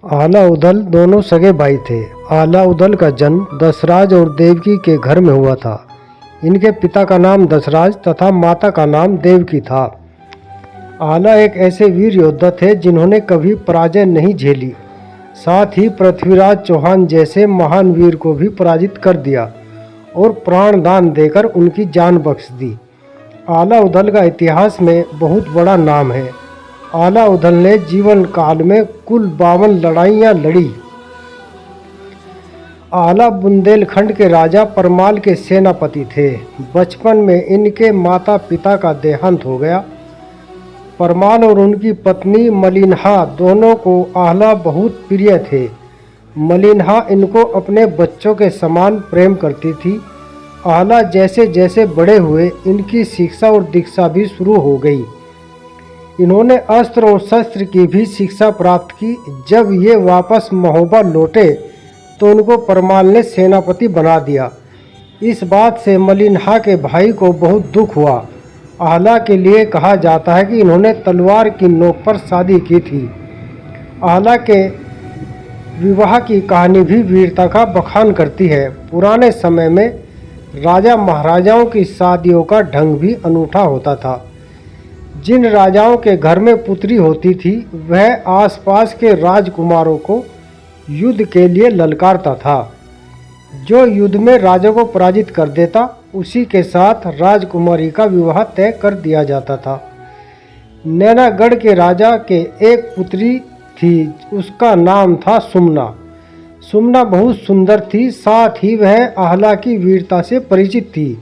आला उदल दोनों सगे भाई थे। आला उदल का जन्म दशराज और देवकी के घर में हुआ था। इनके पिता का नाम दशराज तथा माता का नाम देवकी था। आला एक ऐसे वीर योद्धा थे जिन्होंने कभी पराजय नहीं झेली, साथ ही पृथ्वीराज चौहान जैसे महान वीर को भी पराजित कर दिया और प्राण दान देकर उनकी जान बख्श दी। आला उदल का इतिहास में बहुत बड़ा नाम है। आला उदल ने जीवन काल में कुल 52 लड़ाइयाँ लड़ी। आला बुंदेलखंड के राजा परमाल के सेनापति थे। बचपन में इनके माता पिता का देहांत हो गया। परमाल और उनकी पत्नी मलिनहा दोनों को आला बहुत प्रिय थे। मलिनहा इनको अपने बच्चों के समान प्रेम करती थी। आला जैसे जैसे बड़े हुए इनकी शिक्षा और दीक्षा भी शुरू हो गई। इन्होंने अस्त्र और शस्त्र की भी शिक्षा प्राप्त की। जब ये वापस महोबा लौटे तो उनको परमाल ने सेनापति बना दिया। इस बात से मलिनहा के भाई को बहुत दुख हुआ। आला के लिए कहा जाता है कि इन्होंने तलवार की नोक पर शादी की थी। आला के विवाह की कहानी भी वीरता का बखान करती है। पुराने समय में राजा महाराजाओं की शादियों का ढंग भी अनूठा होता था। जिन राजाओं के घर में पुत्री होती थी वह आसपास के राजकुमारों को युद्ध के लिए ललकारता था। जो युद्ध में राजा को पराजित कर देता उसी के साथ राजकुमारी का विवाह तय कर दिया जाता था। नैनागढ़ के राजा के एक पुत्री थी, उसका नाम था सुमना। सुमना बहुत सुंदर थी, साथ ही वह आह्ला की वीरता से परिचित थी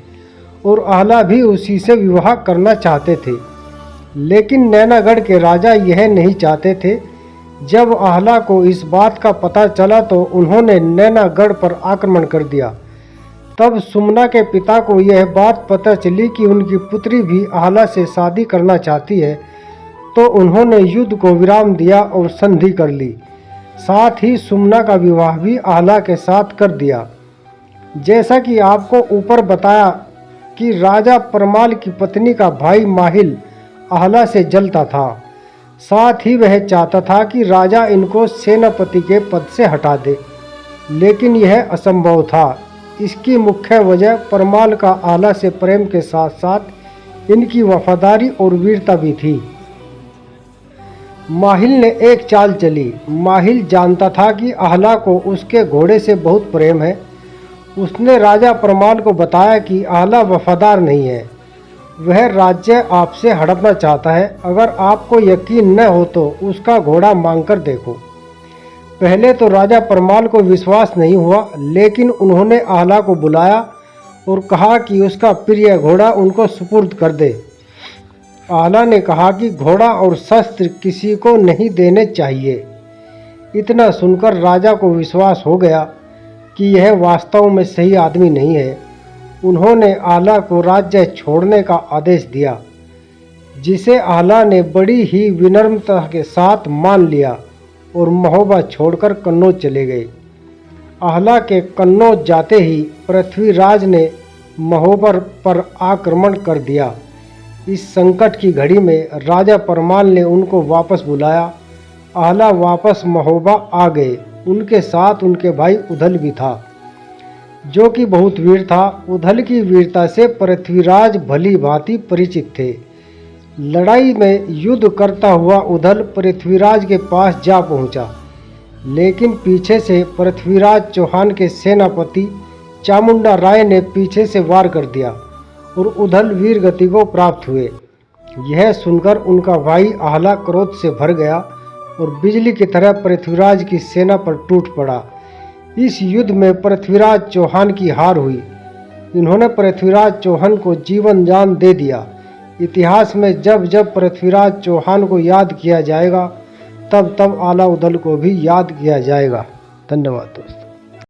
और आह्ला भी उसी से विवाह करना चाहते थे। लेकिन नैनागढ़ के राजा यह नहीं चाहते थे। जब आह्ला को इस बात का पता चला तो उन्होंने नैनागढ़ पर आक्रमण कर दिया। तब सुमना के पिता को यह बात पता चली कि उनकी पुत्री भी आह्ला से शादी करना चाहती है, तो उन्होंने युद्ध को विराम दिया और संधि कर ली। साथ ही सुमना का विवाह भी आह्ला के साथ कर दिया। जैसा कि आपको ऊपर बताया कि राजा परमाल की पत्नी का भाई माहिल आह्ला से जलता था। साथ ही वह चाहता था कि राजा इनको सेनापति के पद से हटा दे, लेकिन यह असंभव था। इसकी मुख्य वजह परमाल का आह्ला से प्रेम के साथ साथ इनकी वफादारी और वीरता भी थी। माहिल ने एक चाल चली। माहिल जानता था कि आह्ला को उसके घोड़े से बहुत प्रेम है। उसने राजा परमाल को बताया कि आह्ला वफादार नहीं है, वह राज्य आपसे हड़पना चाहता है। अगर आपको यकीन न हो तो उसका घोड़ा मांगकर देखो। पहले तो राजा परमाल को विश्वास नहीं हुआ, लेकिन उन्होंने आह्ला को बुलाया और कहा कि उसका प्रिय घोड़ा उनको सुपुर्द कर दे। आह्ला ने कहा कि घोड़ा और शस्त्र किसी को नहीं देने चाहिए। इतना सुनकर राजा को विश्वास हो गया कि यह वास्तव में सही आदमी नहीं है। उन्होंने आह्ला को राज्य छोड़ने का आदेश दिया, जिसे आह्ला ने बड़ी ही विनम्रता के साथ मान लिया और महोबा छोड़कर कन्नौज चले गए। आह्ला के कन्नौज जाते ही पृथ्वीराज ने महोबा पर आक्रमण कर दिया। इस संकट की घड़ी में राजा परमाल ने उनको वापस बुलाया। आह्ला वापस महोबा आ गए। उनके साथ उनके भाई उदल भी था, जो कि बहुत वीर था। उदल की वीरता से पृथ्वीराज भली भांति परिचित थे। लड़ाई में युद्ध करता हुआ उदल पृथ्वीराज के पास जा पहुंचा, लेकिन पीछे से पृथ्वीराज चौहान के सेनापति चामुंडा राय ने पीछे से वार कर दिया और उदल वीर गति को प्राप्त हुए। यह सुनकर उनका भाई आह्ला क्रोध से भर गया और बिजली की तरह पृथ्वीराज की सेना पर टूट पड़ा। इस युद्ध में पृथ्वीराज चौहान की हार हुई। इन्होंने पृथ्वीराज चौहान को जीवन दान दे दिया। इतिहास में जब जब पृथ्वीराज चौहान को याद किया जाएगा, तब तब आला उदल को भी याद किया जाएगा। धन्यवाद दोस्तों।